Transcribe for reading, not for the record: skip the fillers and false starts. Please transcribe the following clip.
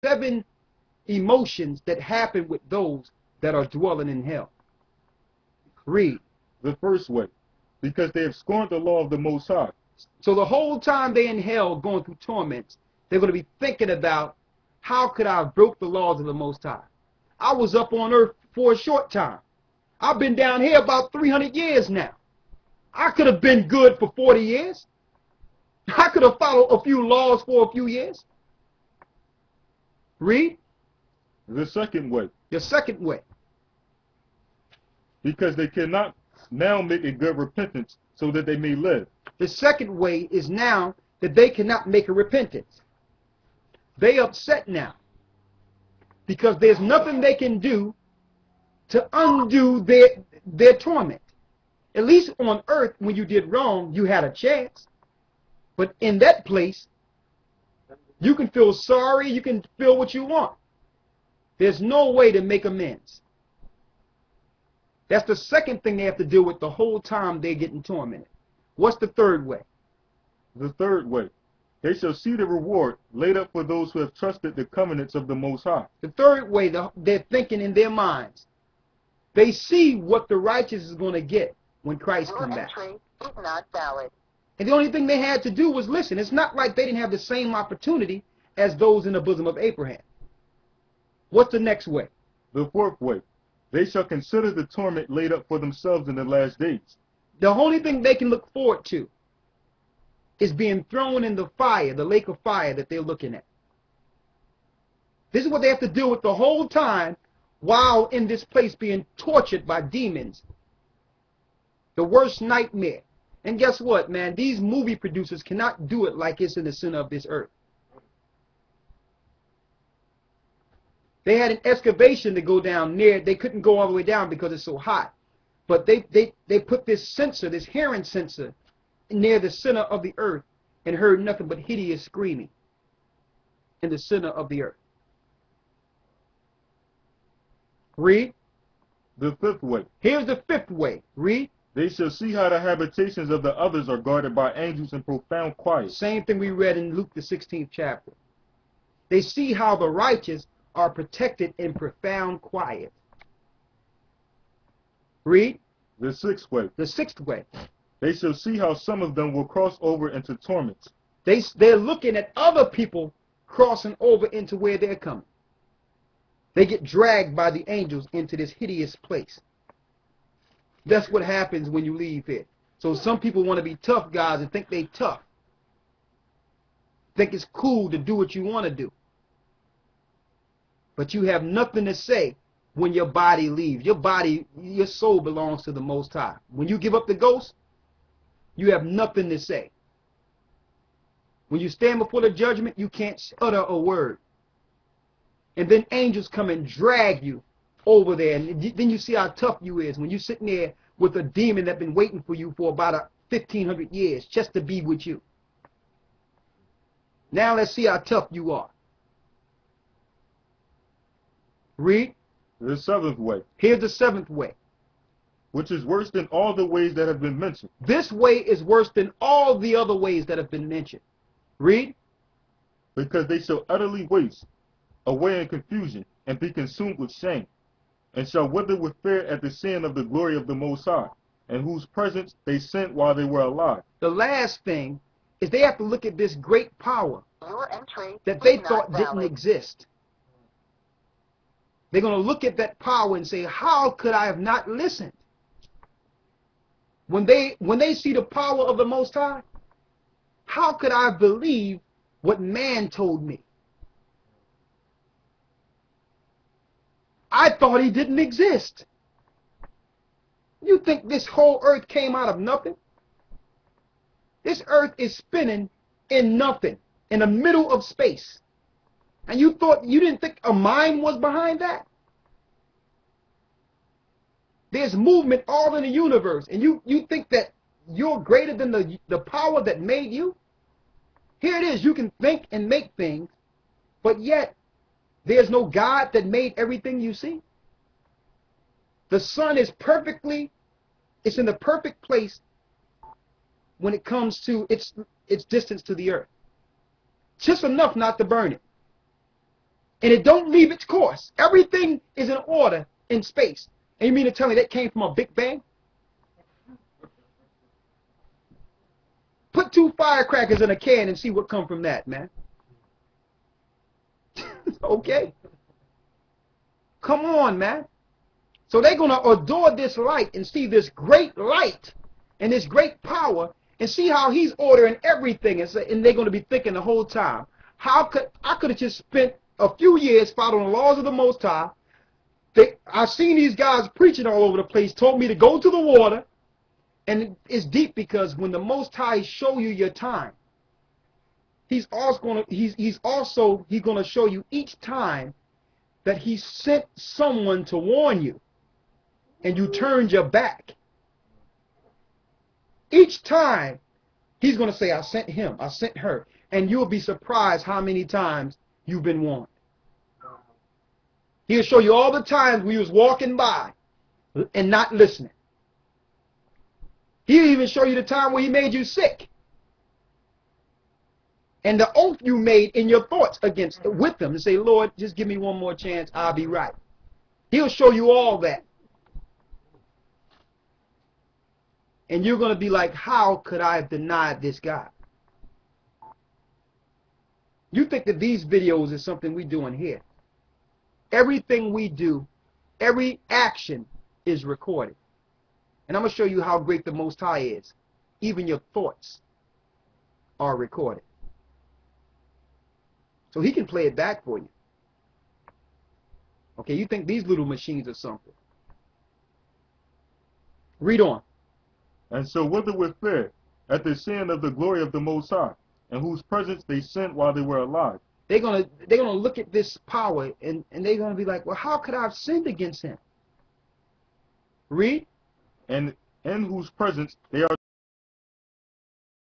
7 emotions that happen with those that are dwelling in hell. Read. The first way, because they have scorned the law of the Most High. So the whole time they're in hell going through torments, they're going to be thinking about, how could I have broke the laws of the Most High? I was up on earth for a short time. I've been down here about 300 years now. I could have been good for 40 years. I could have followed a few laws for a few years. Read. The second way. The second way. Because they cannot now make a good repentance so that they may live. The second way is now that they cannot make a repentance. They upset now because there's nothing they can do to undo their torment. At least on earth, when you did wrong, you had a chance. But in that place, you can feel sorry, you can feel what you want. There's no way to make amends. That's the second thing they have to deal with the whole time they're getting tormented. What's the third way? The third way. They shall see the reward laid up for those who have trusted the covenants of the Most High. The third way, they're thinking in their minds. They see what the righteous is going to get when Christ comes back. Your entry is not valid. And the only thing they had to do was listen. It's not like they didn't have the same opportunity as those in the bosom of Abraham. What's the next way? The fourth way. They shall consider the torment laid up for themselves in the last days. The only thing they can look forward to is being thrown in the fire, the lake of fire that they're looking at. This is what they have to deal with the whole time while in this place being tortured by demons. The worst nightmare. And guess what, man? These movie producers cannot do it like it's in the center of this earth. They had an excavation to go down near. They couldn't go all the way down because it's so hot. But they put this sensor, this hearing sensor, near the center of the earth and heard nothing but hideous screaming in the center of the earth. Read. The fifth way. Here's the fifth way. Read. They shall see how the habitations of the others are guarded by angels in profound quiet. Same thing we read in Luke the 16th chapter. They see how the righteous are protected in profound quiet. Read. The sixth way. The sixth way. They shall see how some of them will cross over into torments. They're looking at other people crossing over into where they're coming. They get dragged by the angels into this hideous place. That's what happens when you leave here. So some people want to be tough guys and think they tough. Think it's cool to do what you want to do. But you have nothing to say when your body leaves. Your soul belongs to the Most High. When you give up the ghost, you have nothing to say. When you stand before the judgment, you can't utter a word. And then angels come and drag you over there. And then you see how tough you is when you're sitting there with a demon that's been waiting for you for about 1,500 years just to be with you. Now let's see how tough you are. Read. The seventh way. Here's the seventh way. Which is worse than all the ways that have been mentioned. This way is worse than all the other ways that have been mentioned. Read. Because they shall utterly waste away in confusion and be consumed with shame, and shall wither with fear at the sin of the glory of the Most High, in whose presence they sinned while they were alive. The last thing is they have to look at this great power Your entry that they is thought not didn't valid. exist. They're going to look at that power and say, how could I have not listened? When they see the power of the Most High, how could I believe what man told me? I thought he didn't exist. You think this whole earth came out of nothing? This earth is spinning in nothing, in the middle of space. And you didn't think a mind was behind that? There's movement all in the universe, and you think that you're greater than the power that made you? Here it is, you can think and make things, but yet there's no God that made everything you see. The sun is it's in the perfect place when it comes to its distance to the earth. Just enough not to burn it. And it don't leave its course. Everything is in order in space. And you mean to tell me that came from a Big Bang? Put 2 firecrackers in a can and see what come from that, man. Okay. Come on, man. So they're going to adore this light and see this great light and this great power and see how he's ordering everything. And they're going to be thinking the whole time, I could have just spent a few years following the laws of the Most High. I've seen these guys preaching all over the place, told me to go to the water. And it's deep because when the Most High show you your time, he's also going to show you each time that he sent someone to warn you and you turned your back. Each time he's going to say, I sent him, I sent her, and you'll be surprised how many times you've been warned. He'll show you all the times when you was walking by and not listening. He'll even show you the time where he made you sick. And the oath you made in your thoughts with him and say, Lord, just give me one more chance, I'll be right. He'll show you all that. And you're going to be like, how could I have denied this God? You think that these videos is something we doing here. Everything we do, every action is recorded. And I'm going to show you how great the Most High is. Even your thoughts are recorded. So he can play it back for you. Okay, you think these little machines are something. Read on. And so whether with fear, at the sin of the glory of the Most High, in whose presence they sinned while they were alive. They're gonna look at this power and they're gonna be like, well, how could I have sinned against him? Read. And in whose presence they are